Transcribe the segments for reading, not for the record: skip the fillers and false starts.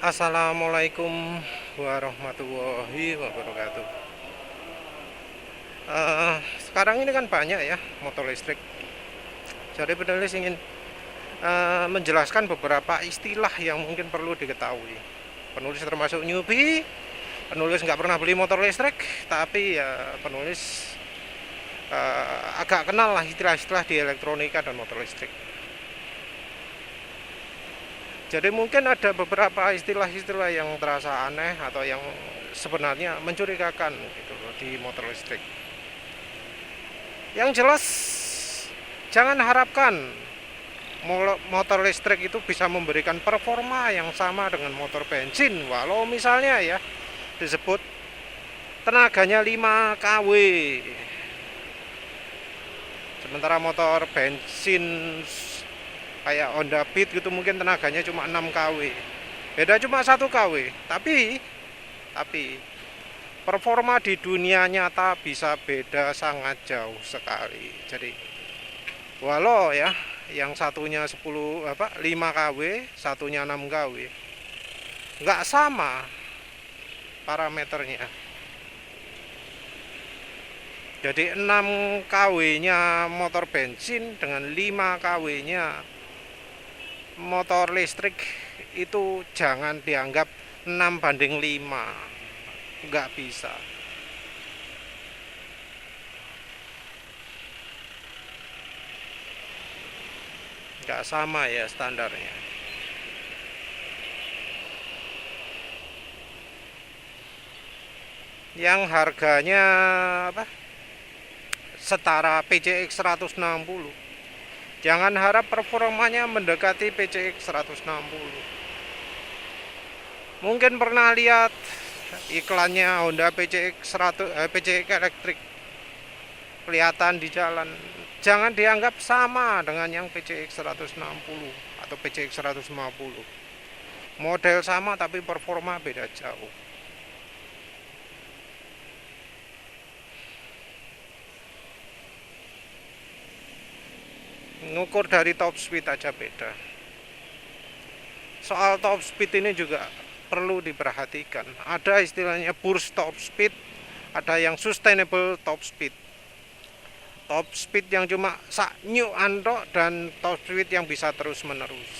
Assalamualaikum warahmatullahi wabarakatuh. Sekarang ini kan banyak ya motor listrik. Jadi penulis ingin menjelaskan beberapa istilah yang mungkin perlu diketahui. Penulis termasuk newbie, penulis nggak pernah beli motor listrik, tapi ya penulis agak kenal lah istilah-istilah di elektronika dan motor listrik. Jadi mungkin ada beberapa istilah-istilah yang terasa aneh atau yang sebenarnya mencurigakan gitu loh di motor listrik. Yang jelas jangan harapkan motor listrik itu bisa memberikan performa yang sama dengan motor bensin. Walau misalnya ya disebut tenaganya 5 kW. Sementara motor bensin kayak Honda Beat gitu mungkin tenaganya cuma 6 kW. Beda cuma 1 kW. Tapi performa di dunia nyata bisa beda sangat jauh sekali. Jadi walau ya yang satunya 5 kW, satunya 6 kW, nggak sama parameternya. Jadi 6 kW-nya motor bensin dengan 5 kW-nya motor listrik itu jangan dianggap 6:5. Nggak bisa. Nggak sama ya standarnya. Yang harganya apa? Setara PCX 160. Jangan harap performanya mendekati PCX 160. Mungkin pernah lihat iklannya Honda PCX 100 PCX elektrik kelihatan di jalan. Jangan dianggap sama dengan yang PCX 160 atau PCX 150. Model sama tapi performa beda jauh. Ngukur dari top speed aja beda. Soal top speed ini juga perlu diperhatikan. Ada istilahnya burst top speed, ada yang sustainable top speed. Top speed yang cuma sak new antok dan top speed yang bisa terus menerus.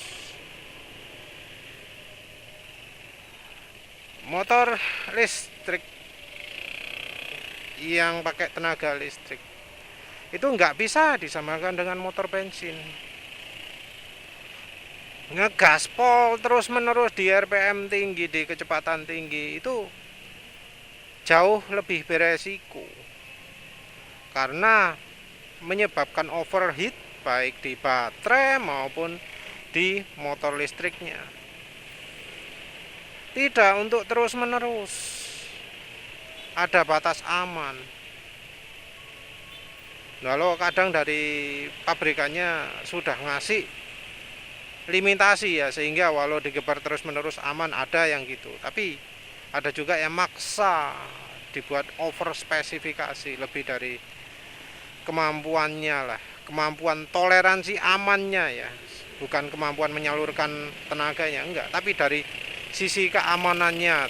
Motor listrik yang pakai tenaga listrik itu nggak bisa disamakan dengan motor bensin. Ngegaspol terus menerus di RPM tinggi, di kecepatan tinggi itu jauh lebih beresiko karena menyebabkan overheat baik di baterai maupun di motor listriknya. Tidak untuk terus menerus, ada batas aman. Lalu kadang dari pabrikannya sudah ngasih limitasi ya, sehingga walau digebar terus menerus aman, ada yang gitu. Tapi ada juga yang maksa dibuat over spesifikasi lebih dari kemampuannya lah, kemampuan toleransi amannya ya, bukan kemampuan menyalurkan tenaganya, enggak, tapi dari sisi keamanannya,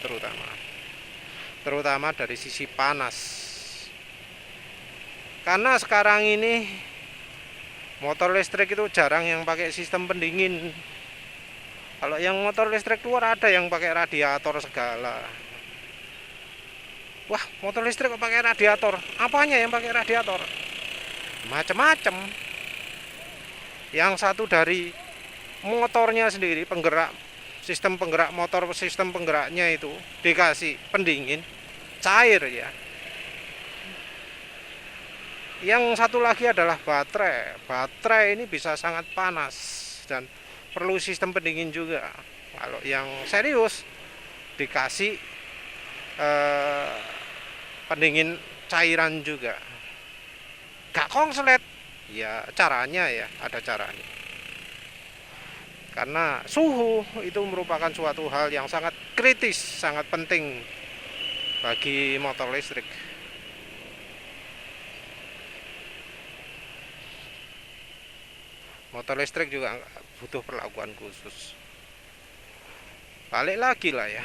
terutama dari sisi panas. Karena sekarang ini motor listrik itu jarang yang pakai sistem pendingin. Kalau yang motor listrik luar ada yang pakai radiator segala. Wah, motor listrik kok pakai radiator? Apanya yang pakai radiator? Macam-macam. Yang satu dari motornya sendiri, penggerak, sistem penggerak motor, sistem penggeraknya itu dikasih pendingin cair ya. Yang satu lagi adalah baterai. Baterai ini bisa sangat panas dan perlu sistem pendingin juga. Kalau yang serius dikasih eh, pendingin cairan juga. Gak konslet. Ya caranya ya, ada caranya. Karena suhu itu merupakan suatu hal yang sangat kritis, sangat penting bagi motor listrik. Motor listrik juga butuh perlakuan khusus. balik lagi lah ya,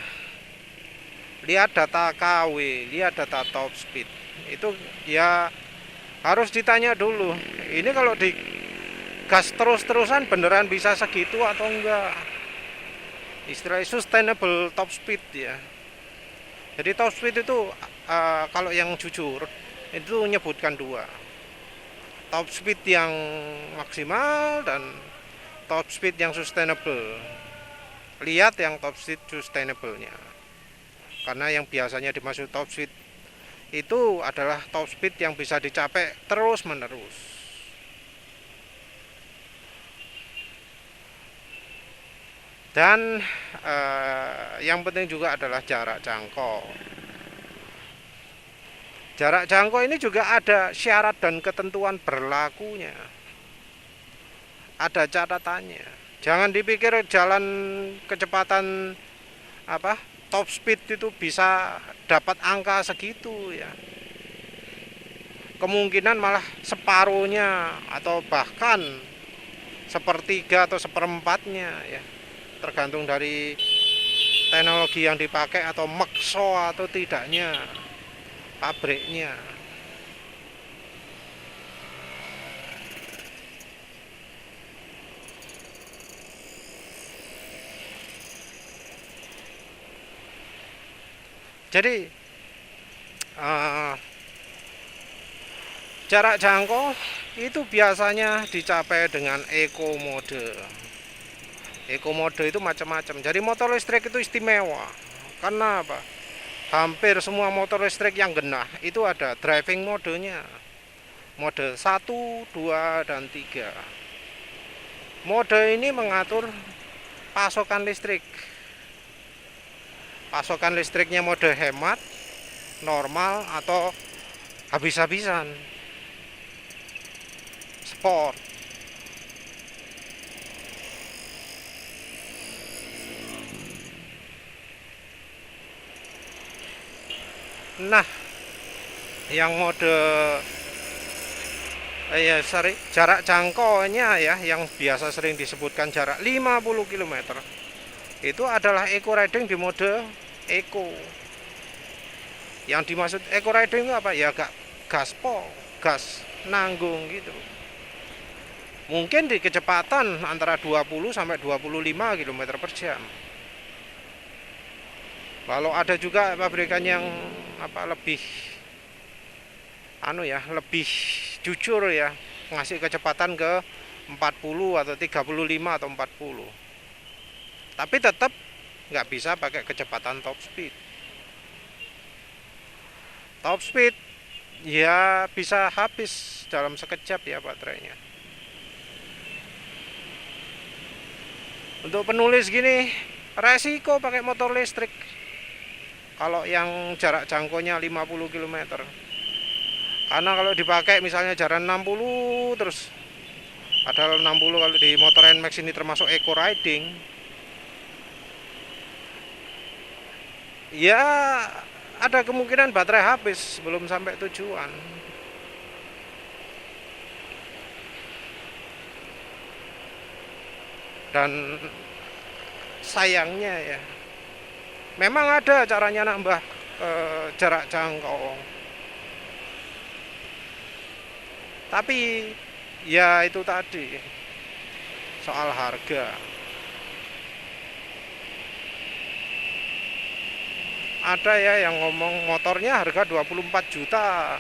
lihat data KW, lihat data top speed. Itu ya harus ditanya dulu, ini kalau di gas terus-terusan beneran bisa segitu atau enggak. Istilah sustainable top speed ya. Jadi top speed itu kalau yang jujur itu menyebutkan dua, top speed yang maksimal dan top speed yang sustainable. Lihat yang top speed sustainable-nya, karena yang biasanya dimaksud top speed itu adalah top speed yang bisa dicapai terus menerus. Dan yang penting juga adalah jarak jangkau. Jarak jangkau ini juga ada syarat dan ketentuan berlakunya, ada catatannya. Jangan dipikir jalan kecepatan top speed itu bisa dapat angka segitu ya. Kemungkinan malah separuhnya atau bahkan sepertiga atau seperempatnya ya, tergantung dari teknologi yang dipakai atau makso atau tidaknya pabriknya. Jadi jarak jangkau itu biasanya dicapai dengan eco mode. Eco mode itu macam-macam. Jadi motor listrik itu istimewa. Karena apa? Hampir semua motor listrik yang genah itu ada driving modenya. Mode 1, 2, dan 3. Mode ini mengatur pasokan listrik. Pasokan listriknya mode hemat, normal, atau habis-habisan, sport. Nah, yang mode jarak jangkaunya ya, yang biasa sering disebutkan jarak 50 km, itu adalah eco riding di mode eco. Yang dimaksud eco riding itu apa? Ya gak gaspol, gas nanggung gitu. Mungkin di kecepatan antara 20 sampai 25 km per jam. Kalau ada juga pabrikan yang lebih lebih jujur ya, ngasih kecepatan ke 40 atau 35 atau 40. Tapi tetap nggak bisa pakai kecepatan top speed. Top speed ya bisa habis dalam sekejap ya baterainya. Untuk penulis gini, resiko pakai motor listrik kalau yang jarak jangkaunya 50 km. Karena kalau dipakai misalnya jarak 60 terus, padahal 60 kalau di motor NMAX ini termasuk eco riding, ya ada kemungkinan baterai habis sebelum sampai tujuan. Dan sayangnya ya, memang ada caranya nambah jarak jangkau, tapi ya itu tadi soal harga. Ada ya yang ngomong motornya harga 24 juta.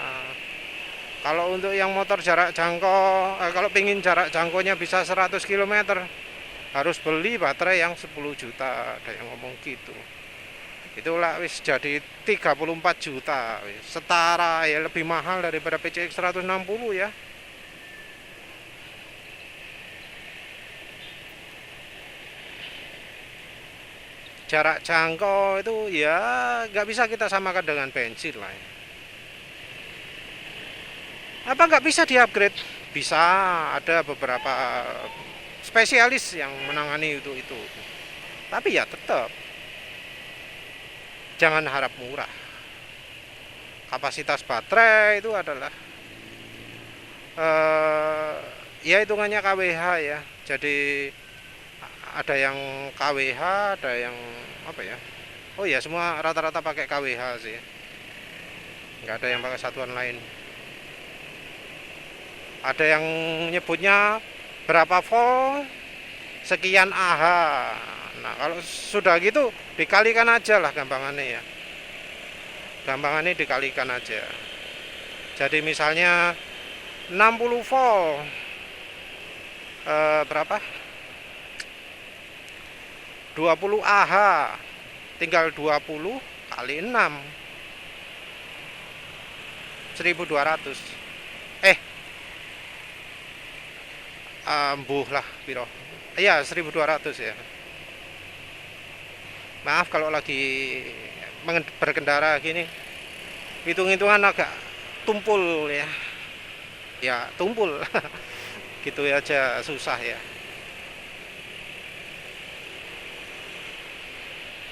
Kalau untuk yang motor jarak jangkau, kalau pingin jarak jangkaunya bisa 100 km, harus beli baterai yang 10 juta. Ada yang ngomong gitu. Itulah wis jadi 34 juta. Setara ya, lebih mahal daripada PCX 160 ya. Jarak jangkau itu ya nggak bisa kita samakan dengan bensin lah ya. Apa nggak bisa di-upgrade? Bisa, ada beberapa spesialis yang menangani itu. Tapi ya tetap jangan harap murah. Kapasitas baterai itu adalah ya hitungannya kWh ya. Jadi ada yang KWH, ada yang apa ya, oh ya semua rata-rata pakai KWH sih, nggak ada yang pakai satuan lain. Ada yang nyebutnya berapa volt sekian Ah. Nah kalau sudah gitu dikalikan aja lah gampangannya ya, gampangannya dikalikan aja. Jadi misalnya 60 volt berapa, 20 Ah, tinggal 20 kali 6, 1200. Mbuh lah piro, iya 1200 ya. Maaf kalau lagi berkendara gini, hitung-hitungan agak tumpul ya, ya tumpul gitu aja susah ya,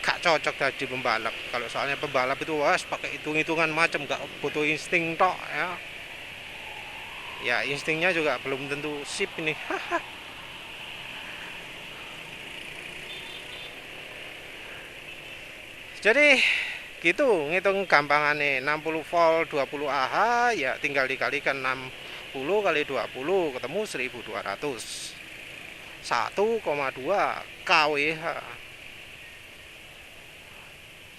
gak cocok jadi pembalap. Kalau soalnya pembalap itu was pakai hitung-hitungan macam, gak butuh insting tok ya. Ya instingnya juga belum tentu sip ini. Jadi gitu ngitung gampangannya, 60 volt 20 Ah ya tinggal dikalikan 60 kali 20 ketemu 1200, 1,2 kWh,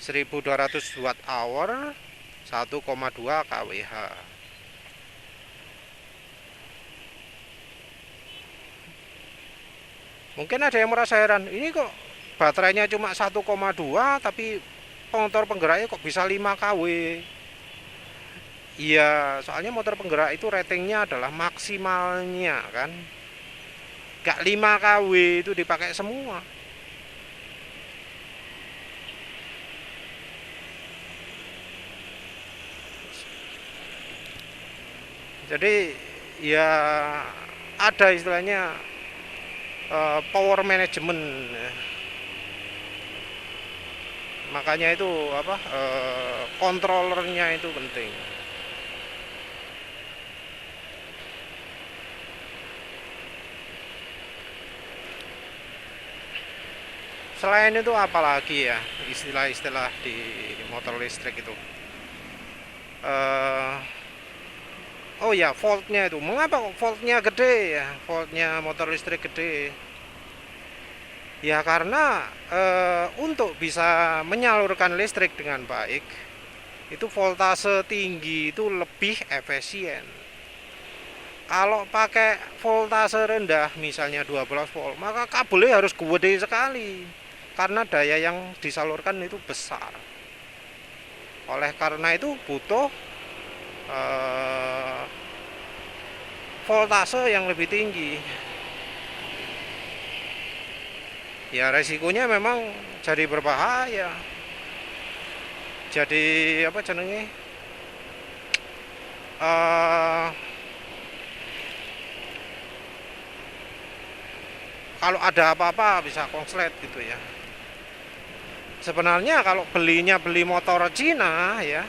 1200 watt hour, 1,2 kWh. Mungkin ada yang merasa heran, ini kok baterainya cuma 1,2 tapi motor penggeraknya kok bisa 5 kW. Iya, soalnya motor penggerak itu ratingnya adalah maksimalnya kan, gak 5 kW itu dipakai semua. Jadi ya ada istilahnya power management, makanya itu apa, controllernya itu penting. Selain itu apalagi ya istilah-istilah di motor listrik itu, oh ya voltnya itu, mengapa voltnya gede ya, voltnya motor listrik gede ya, karena untuk bisa menyalurkan listrik dengan baik itu voltase tinggi itu lebih efisien. Kalau pakai voltase rendah misalnya 12 volt, maka kabelnya harus gede sekali karena daya yang disalurkan itu besar. Oleh karena itu butuh voltase yang lebih tinggi. Ya resikonya memang jadi berbahaya. Jadi apa jenenge? Kalau ada apa-apa bisa konslet gitu ya. Sebenarnya kalau beli motor Cina ya,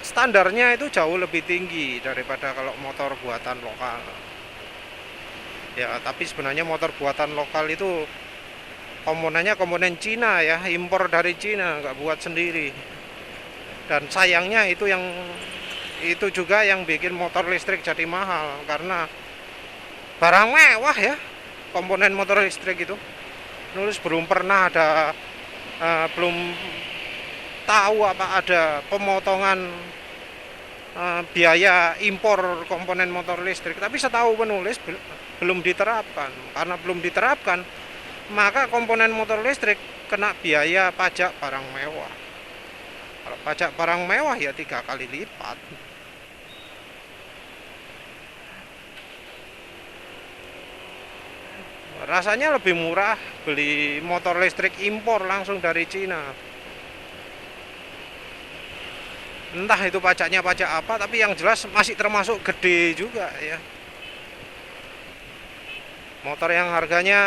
standarnya itu jauh lebih tinggi daripada kalau motor buatan lokal. Ya, tapi sebenarnya motor buatan lokal itu komponennya komponen Cina ya, impor dari Cina, nggak buat sendiri. Dan sayangnya itu juga yang bikin motor listrik jadi mahal, karena barang mewah ya komponen motor listrik itu. Nulis belum pernah ada, belum tahu apa ada pemotongan biaya impor komponen motor listrik, tapi setahu penulis belum diterapkan. Karena belum diterapkan, maka komponen motor listrik kena biaya pajak barang mewah. Kalau pajak barang mewah ya 3 kali lipat. Rasanya lebih murah beli motor listrik impor langsung dari Cina. Entah itu pajaknya pajak apa, tapi yang jelas masih termasuk gede juga ya. Motor yang harganya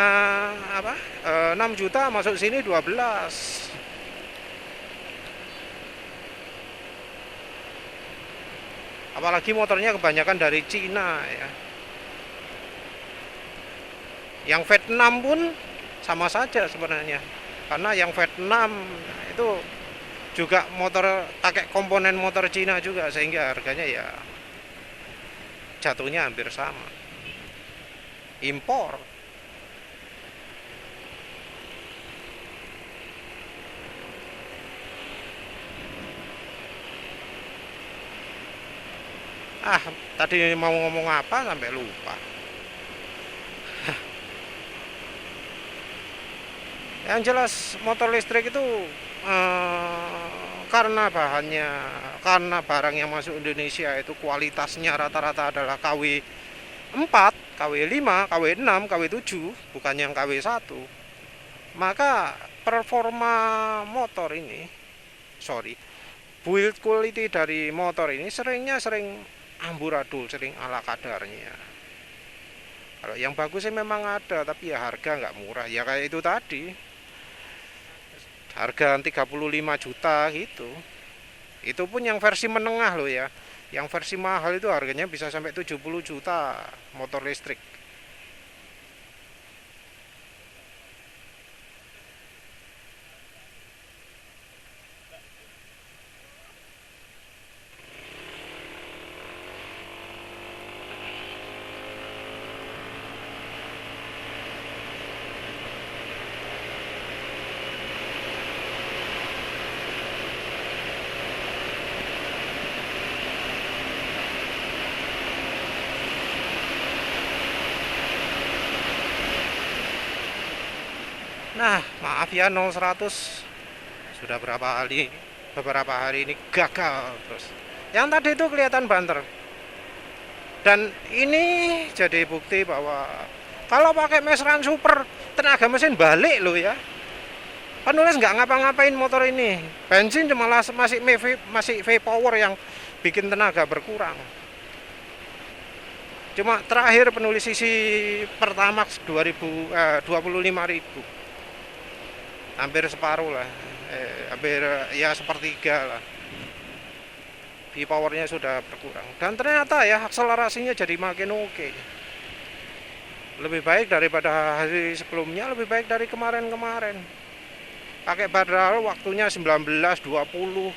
apa, 6 juta masuk sini 12. Apalagi motornya kebanyakan dari Cina ya. Yang V6 pun sama saja sebenarnya, karena yang V6 itu juga motor pakai komponen motor Cina juga, sehingga harganya ya jatuhnya hampir sama, impor. Ah, tadi mau ngomong apa sampai lupa. Yang jelas motor listrik itu karena bahannya, karena barang yang masuk Indonesia itu kualitasnya rata-rata adalah KW 4, KW 5, KW 6, KW 7, bukan yang KW 1. Maka performa motor ini, sorry, build quality dari motor ini sering amburadul, sering ala kadarnya. Kalau yang bagus sih memang ada, tapi ya harga nggak murah. Ya kayak itu tadi, harga 35 juta gitu. Itu pun yang versi menengah loh ya. Yang versi mahal itu harganya bisa sampai 70 juta motor listrik. Nah, maaf ya 0100 sudah beberapa hari ini gagal terus. Yang tadi itu kelihatan banter. Dan ini jadi bukti bahwa kalau pakai mesran super, tenaga mesin balik loh ya. Penulis nggak ngapa-ngapain motor ini. Bensin cuma masih V-power yang bikin tenaga berkurang. Cuma terakhir penulis sisi Pertamax 25.000. Hampir separuh lah. Hampir ya sepertiga lah. V-powernya sudah berkurang. Dan ternyata ya akselerasinya jadi makin oke. Lebih baik daripada hari sebelumnya, lebih baik dari kemarin-kemarin. Pakai padahal waktunya 19-20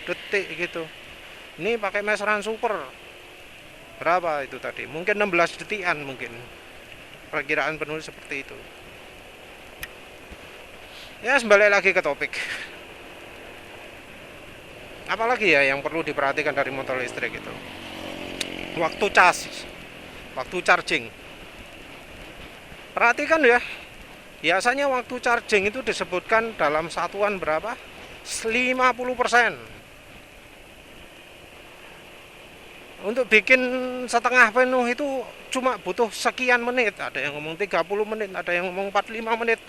detik gitu. Ini pakai mesran super. Berapa itu tadi? Mungkin 16 detikan mungkin. Perkiraan penulis seperti itu. Ya, kembali lagi ke topik. Apalagi ya yang perlu diperhatikan dari motor listrik itu? Waktu waktu charging. Perhatikan ya. Biasanya waktu charging itu disebutkan dalam satuan berapa? 50%. Untuk bikin setengah penuh itu cuma butuh sekian menit. Ada yang ngomong 30 menit, ada yang ngomong 45 menit,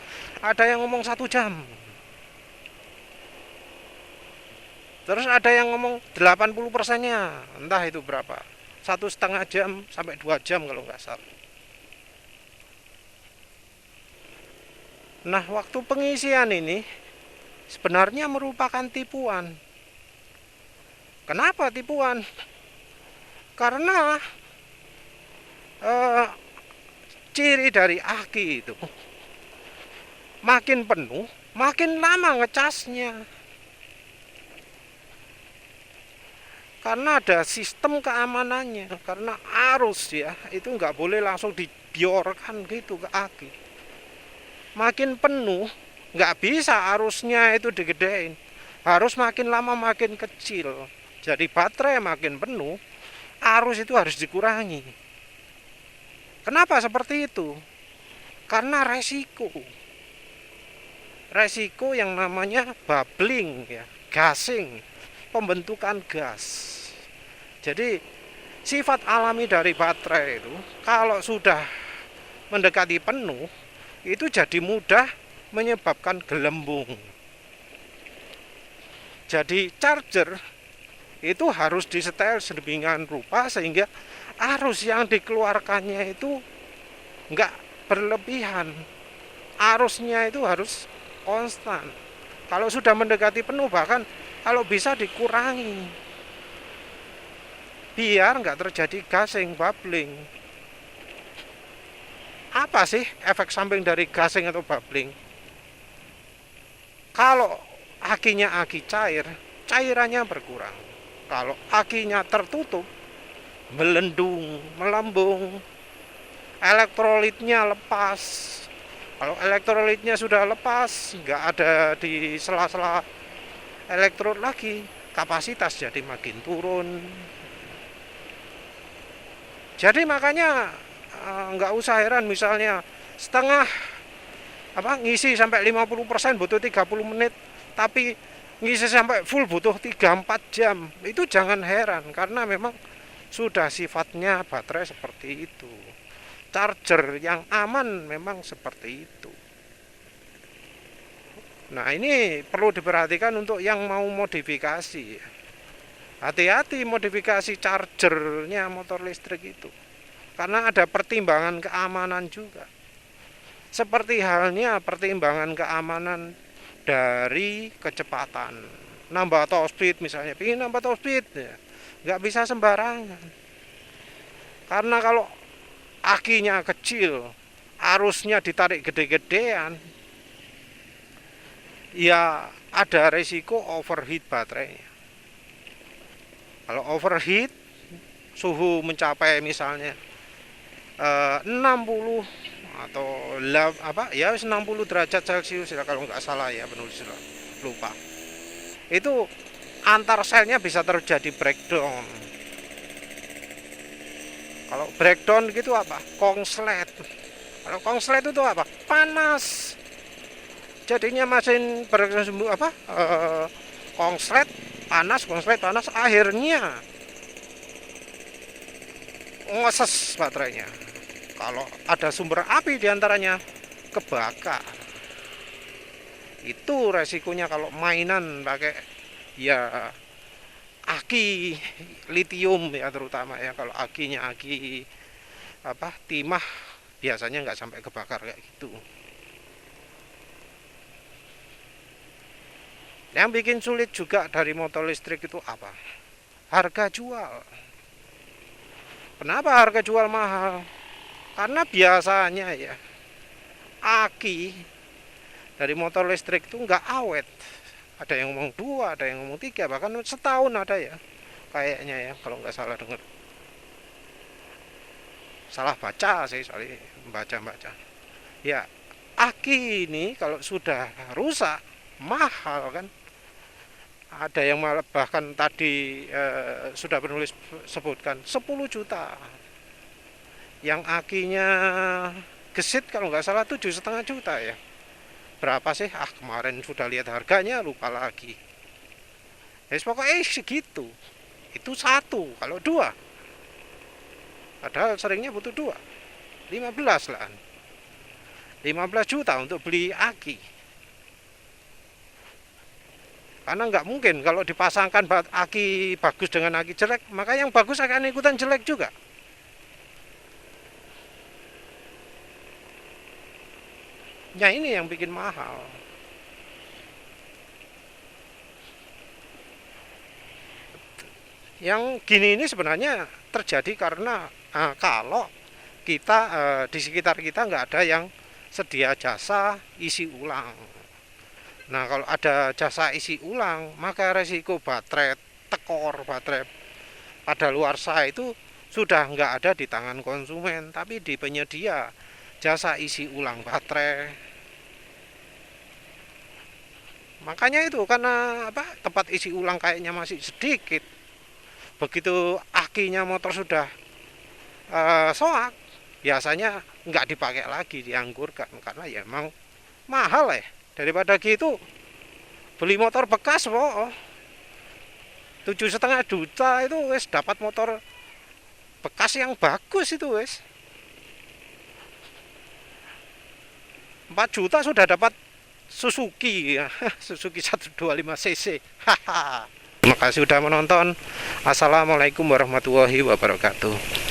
ada yang ngomong 1 jam. Terus ada yang ngomong 80%-nya, entah itu berapa. 1,5 jam sampai 2 jam kalau nggak salah. Nah, waktu pengisian ini sebenarnya merupakan tipuan. Kenapa tipuan? Karena ciri dari aki itu makin penuh, makin lama ngecasnya. Karena ada sistem keamanannya, karena arus ya itu nggak boleh langsung dibiarkan gitu ke aki. Makin penuh, nggak bisa arusnya itu digedein, harus makin lama makin kecil. Jadi baterai makin penuh, arus itu harus dikurangi. Kenapa seperti itu? Karena resiko yang namanya bubbling ya, gasing, pembentukan gas. Jadi sifat alami dari baterai itu kalau sudah mendekati penuh itu jadi mudah menyebabkan gelembung. Jadi charger itu harus disetel sedemikian rupa sehingga arus yang dikeluarkannya itu enggak berlebihan. Arusnya itu harus konstan. Kalau sudah mendekati penuh bahkan kalau bisa dikurangi. Biar enggak terjadi gasing, bubbling. Apa sih efek samping dari gasing atau bubbling? Kalau akinya aki cair, cairannya berkurang. Kalau akinya tertutup, melendung, melambung, elektrolitnya lepas. Kalau elektrolitnya sudah lepas, nggak ada di sela-sela elektrot lagi, kapasitas jadi makin turun. Jadi makanya nggak usah heran misalnya setengah ngisi sampai 50% butuh 30 menit, tapi ngisi sampai full butuh 3-4 jam. Itu jangan heran karena memang sudah sifatnya baterai seperti itu. Charger yang aman memang seperti itu. Nah, ini perlu diperhatikan untuk yang mau modifikasi. Hati-hati modifikasi chargernya motor listrik itu. Karena ada pertimbangan keamanan juga. Seperti halnya pertimbangan keamanan dari kecepatan. Nambah top speed misalnya, ingin nambah top speed ya, nggak bisa sembarangan. Karena kalau akinya kecil, arusnya ditarik gede-gedean, ya ada resiko overheat baterainya. Kalau overheat, suhu mencapai misalnya 60 atau 60 derajat Celcius ya, kalau nggak salah ya, penulis lupa. Itu antar selnya bisa terjadi breakdown. Kalau breakdown gitu apa? Kongslet. Kalau kongslet itu apa? Panas. Jadinya mesin kongslet panas, akhirnya ngeses baterainya. Kalau ada sumber api diantaranya, kebakar. Itu resikonya kalau mainan pakai ya aki litium ya, terutama ya. Kalau akinya aki timah, biasanya nggak sampai kebakar kayak gitu. Yang bikin sulit juga dari motor listrik itu apa? Harga jual. Kenapa harga jual mahal? Karena biasanya ya aki dari motor listrik itu nggak awet. Ada yang ngomong 2, ada yang ngomong 3, bahkan setahun ada ya. Kayaknya ya, kalau nggak salah dengar. Salah baca sih, soalnya baca. Ya, aki ini kalau sudah rusak mahal kan. Ada yang bahkan tadi sudah penulis sebutkan 10 juta. Yang akinya gesit kalau nggak salah 7,5 juta ya. Berapa sih? Kemarin sudah lihat harganya, lupa lagi. Pokoknya segitu. Itu satu, kalau 2. Padahal seringnya butuh 2. 15 lah. 15 juta untuk beli aki. Karena nggak mungkin kalau dipasangkan aki bagus dengan aki jelek, maka yang bagus akan ikutan jelek juga. Ya ini yang bikin mahal. Yang gini ini sebenarnya terjadi karena kalau kita di sekitar kita nggak ada yang sedia jasa isi ulang. Nah, kalau ada jasa isi ulang, maka resiko baterai tekor, baterai pada luar sah itu sudah nggak ada di tangan konsumen, tapi di penyedia jasa isi ulang baterai. Makanya itu karena tempat isi ulang kayaknya masih sedikit. Begitu akinya motor sudah soak, biasanya nggak dipakai lagi, dianggur karena ya emang mahal ya. Daripada gitu beli motor bekas 7,5 juta itu wes dapat motor bekas yang bagus itu wes. 4 juta sudah dapat Suzuki ya. Suzuki 125 cc. Terima kasih sudah menonton. Assalamualaikum warahmatullahi wabarakatuh.